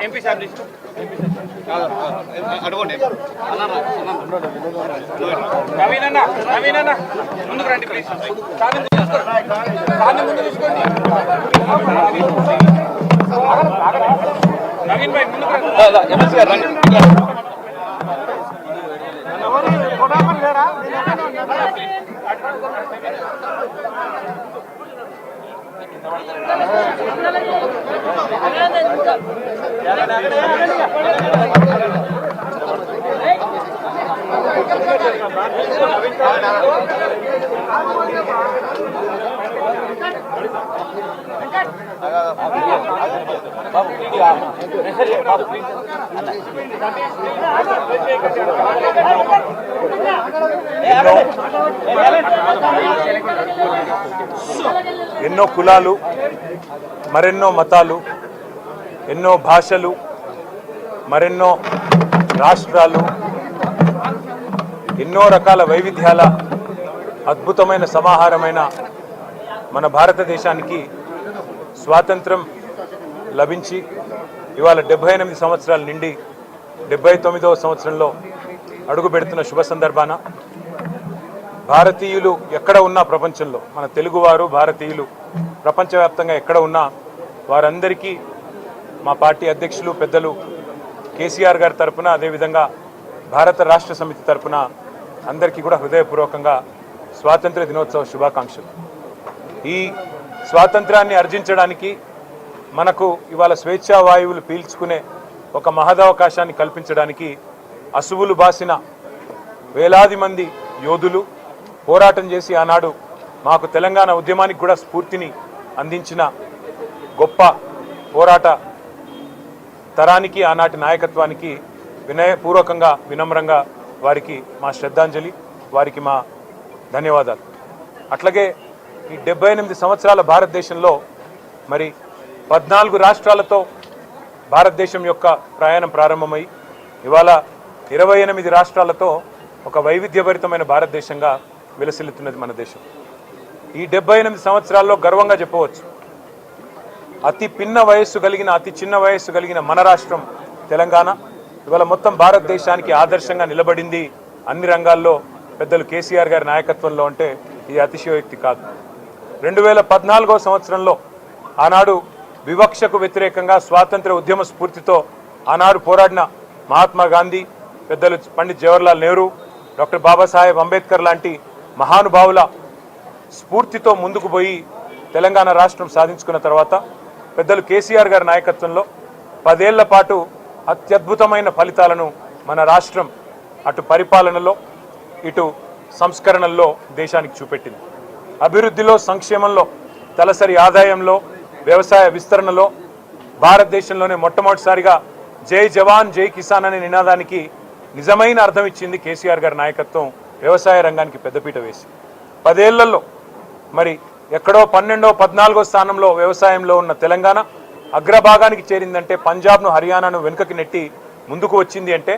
MP sir Naveen అన్న ముందుకు రండి ప్లీజ్. ముందు తీసుకోండి నవీన్ భాయ్ ముందుకు రండి. ఎన్నో కులాలు, మరెన్నో మతాలు, ఎన్నో భాషలు, మరెన్నో రాష్ట్రాలు, ఎన్నో రకాల వైవిధ్యాల అద్భుతమైన సమాహారమైన మన భారతదేశానికి స్వాతంత్రం లభించి ఇవాళ 78 సంవత్సరాల నిండి 79వ సంవత్సరంలో అడుగు పెడుతున్న శుభ సందర్భాన భారతీయులు ఎక్కడ ఉన్నా ప్రపంచంలో, మన తెలుగువారు భారతీయులు ప్రపంచవ్యాప్తంగా ఎక్కడ ఉన్నా వారందరికీ మా పార్టీ అధ్యక్షులు పెద్దలు కేసీఆర్ గారి తరఫున, అదేవిధంగా భారత రాష్ట్ర సమితి తరఫున అందరికీ కూడా హృదయపూర్వకంగా స్వాతంత్ర దినోత్సవ శుభాకాంక్షలు. ఈ స్వాతంత్రాన్ని అర్జించడానికి మనకు ఇవాళ స్వేచ్ఛా వాయువులు పీల్చుకునే ఒక మహదవకాశాన్ని కల్పించడానికి అసువులు బాసిన వేలాది మంది యోధులు పోరాటం చేసి ఆనాడు మాకు తెలంగాణ ఉద్యమానికి కూడా స్ఫూర్తిని అందించిన గొప్ప పోరాట తరానికి, ఆనాటి నాయకత్వానికి వినయపూర్వకంగా వినమ్రంగా వారికి మా శ్రద్ధాంజలి, వారికి మా ధన్యవాదాలు. అట్లాగే ఈ 78 సంవత్సరాల భారతదేశంలో మరి 14 రాష్ట్రాలతో భారతదేశం యొక్క ప్రయాణం ప్రారంభమై ఇవాళ 28 రాష్ట్రాలతో ఒక వైవిధ్యభరితమైన భారతదేశంగా విలసిల్లుతున్నది మన దేశం. ఈ 78 సంవత్సరాల్లో గర్వంగా చెప్పవచ్చు, అతి చిన్న వయస్సు కలిగిన మన రాష్ట్రం తెలంగాణ ఇవాళ మొత్తం భారతదేశానికి ఆదర్శంగా నిలబడింది అన్ని రంగాల్లో పెద్దలు కేసీఆర్ గారి నాయకత్వంలో. అంటే ఇది అతిశయోక్తి కాదు. 2014వ సంవత్సరంలో ఆనాడు వివక్షకు వ్యతిరేకంగా స్వాతంత్ర ఉద్యమ స్ఫూర్తితో ఆనాడు పోరాడిన మహాత్మా గాంధీ, పెద్దలు పండిత్ జవహర్లాల్ నెహ్రూ, డాక్టర్ బాబాసాహెబ్ అంబేద్కర్ లాంటి మహానుభావుల స్ఫూర్తితో ముందుకు పోయి తెలంగాణ రాష్ట్రం సాధించుకున్న తర్వాత పెద్దలు కేసీఆర్ గారి నాయకత్వంలో 10 ఏళ్ల పాటు అత్యద్భుతమైన ఫలితాలను మన రాష్ట్రం అటు పరిపాలనలో ఇటు సంస్కరణల్లో దేశానికి చూపెట్టింది. అభివృద్ధిలో, సంక్షేమంలో, తలసరి ఆదాయంలో, వ్యవసాయ విస్తరణలో భారతదేశంలోనే మొట్టమొదటిసారిగా జై జవాన్ జై కిసాన్ అనే నినాదానికి నిజమైన అర్థం ఇచ్చింది కేసీఆర్ గారి నాయకత్వం. వ్యవసాయ రంగానికి పెద్దపీట వేసి 10 ఏళ్లలో మరి ఎక్కడో 12వ 14వ స్థానంలో వ్యవసాయంలో ఉన్న తెలంగాణ అగ్రభాగానికి చేరిందంటే, పంజాబ్ను హర్యానాను వెనుకకి నెట్టి ముందుకు వచ్చింది అంటే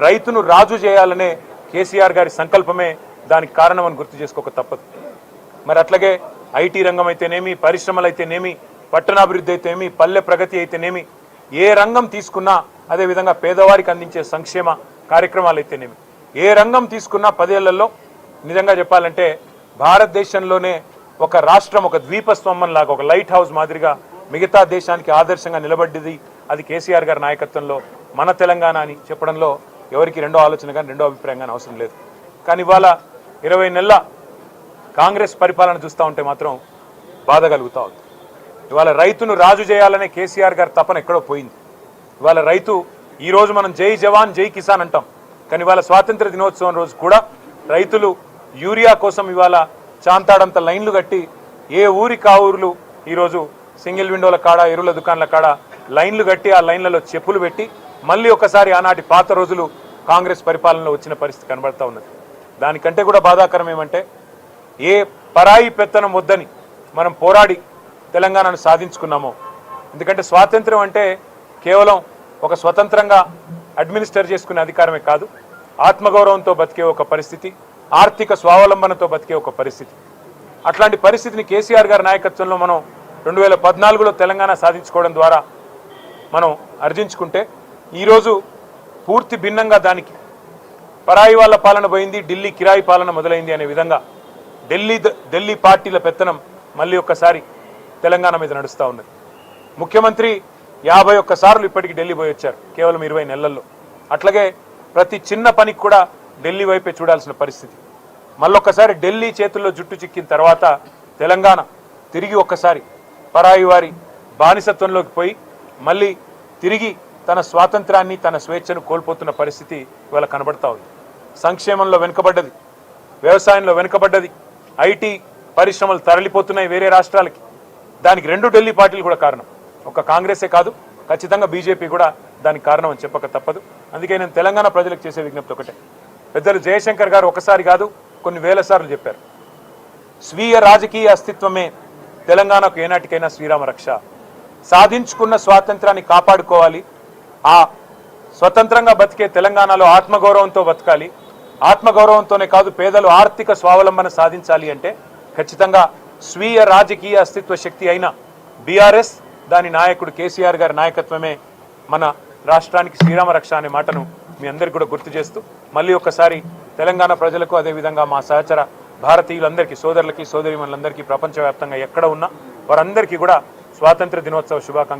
రైతును రాజు చేయాలనే కేసీఆర్ గారి సంకల్పమే దానికి కారణమని గుర్తు చేసుకోక తప్పదు. మరి అట్లాగే ఐటీ రంగం అయితేనేమి, పరిశ్రమలు అయితేనేమి, పట్టణాభివృద్ధి అయితేనేమి, పల్లె ప్రగతి అయితేనేమి, ఏ రంగం తీసుకున్నా, అదేవిధంగా పేదవారికి అందించే సంక్షేమ కార్యక్రమాలు అయితేనేమి, ఏ రంగం తీసుకున్నా 10 ఏళ్లలో నిజంగా చెప్పాలంటే భారతదేశంలోనే ఒక రాష్ట్రం ఒక ద్వీపస్తంభం లాగా, ఒక లైట్ హౌస్ మాదిరిగా మిగతా దేశానికి ఆదర్శంగా నిలబడ్డది. అది కేసీఆర్ గారి నాయకత్వంలో మన తెలంగాణ అని చెప్పడంలో ఎవరికి రెండో ఆలోచన కానీ రెండో అభిప్రాయం కానీ అవసరం లేదు. కానీ ఇవాళ 20 నెలల కాంగ్రెస్ పరిపాలన చూస్తూ ఉంటే మాత్రం బాధ కలుగుతూ ఉంది. ఇవాళ రైతును రాజు చేయాలనే కేసీఆర్ గారి తపన ఎక్కడో పోయింది. ఇవాళ రైతు, ఈరోజు మనం జై జవాన్ జై కిసాన్ అంటాం, కానీ ఇవాళ స్వాతంత్ర దినోత్సవం రోజు కూడా రైతులు యూరియా కోసం ఇవాళ చాంతాడంత లైన్లు కట్టి, ఏ ఊరికి ఆ ఊర్లు ఈరోజు సింగిల్ విండోల కాడ, ఎరువుల దుకాణాల కాడ లైన్లు కట్టి ఆ లైన్లలో చెప్పులు పెట్టి మళ్ళీ ఒకసారి ఆనాటి పాత రోజులు కాంగ్రెస్ పరిపాలనలో వచ్చిన పరిస్థితి కనబడతా ఉన్నది. దానికంటే కూడా బాధాకరం ఏమంటే, ఏ పరాయి పెత్తనం వద్దని మనం పోరాడి తెలంగాణను సాధించుకున్నామో. ఎందుకంటే స్వాతంత్రం అంటే కేవలం ఒక స్వతంత్రంగా అడ్మినిస్టర్ చేసుకునే అధికారమే కాదు, ఆత్మగౌరవంతో బతికే ఒక పరిస్థితి, ఆర్థిక స్వావలంబనతో బతికే ఒక పరిస్థితి. అట్లాంటి పరిస్థితిని కేసీఆర్ గారి నాయకత్వంలో మనం 2014లో తెలంగాణ సాధించుకోవడం ద్వారా మనం అర్జించుకుంటే ఈరోజు పూర్తి భిన్నంగా దానికి పరాయి వాళ్ళ పాలన పోయింది, ఢిల్లీ కిరాయి పాలన మొదలైంది అనే విధంగా ఢిల్లీ పార్టీల పెత్తనం మళ్ళీ ఒక్కసారి తెలంగాణ మీద నడుస్తూ ఉన్నది. ముఖ్యమంత్రి 51 సార్లు ఇప్పటికి ఢిల్లీ పోయి వచ్చారు కేవలం 20 నెలల్లో. అట్లాగే ప్రతి చిన్న పనికి కూడా ఢిల్లీ వైపే చూడాల్సిన పరిస్థితి. మళ్ళొక్కసారి ఢిల్లీ చేతుల్లో జుట్టు చిక్కిన తర్వాత తెలంగాణ తిరిగి ఒక్కసారి పరాయి వారి బానిసత్వంలోకి పోయి మళ్ళీ తిరిగి తన స్వాతంత్రాన్ని తన స్వేచ్ఛను కోల్పోతున్న పరిస్థితి ఇవాళ కనబడతా ఉంది. సంక్షేమంలో వెనుకబడ్డది, వ్యవసాయంలో వెనుకబడ్డది, ఐటీ పరిశ్రమలు తరలిపోతున్నాయి వేరే రాష్ట్రాలకి. దానికి 2 ఢిల్లీ పార్టీలు కూడా కారణం. ఒక కాంగ్రెసే కాదు, ఖచ్చితంగా బీజేపీ కూడా దానికి కారణం అని చెప్పక తప్పదు. అందుకే నేను తెలంగాణ ప్రజలకు చేసే విజ్ఞప్తి ఒకటే. పెద్దలు జయశంకర్ గారు ఒకసారి కాదు కొన్ని వేల సార్లు చెప్పారు, స్వీయ రాజకీయ అస్తిత్వమే తెలంగాణకు ఏనాటికైనా శ్రీరామ రక్ష. సాధించుకున్న స్వాతంత్రాన్ని కాపాడుకోవాలి, ఆ స్వతంత్రంగా బతికే తెలంగాణలో ఆత్మగౌరవంతో బతకాలి. ఆత్మగౌరవంతోనే కాదు పేదలు ఆర్థిక స్వావలంబన సాధించాలి అంటే ఖచ్చితంగా స్వీయ రాజకీయ అస్తిత్వ శక్తి అయిన బీఆర్ఎస్, దాని నాయకుడు కేసీఆర్ గారి నాయకత్వమే మన రాష్ట్రానికి శ్రీరామ రక్ష అనే మాటను మీ అందరికీ కూడా గుర్తు చేస్తూ మళ్ళీ ఒకసారి తెలంగాణ ప్రజలకు అదేవిధంగా మా సహచర భారతీయులందరికీ, సోదరులకి సోదరీమణులందరికీ ప్రపంచవ్యాప్తంగా ఎక్కడ ఉన్నా వారందరికీ కూడా స్వాతంత్ర దినోత్సవ శుభాకాంక్షలు.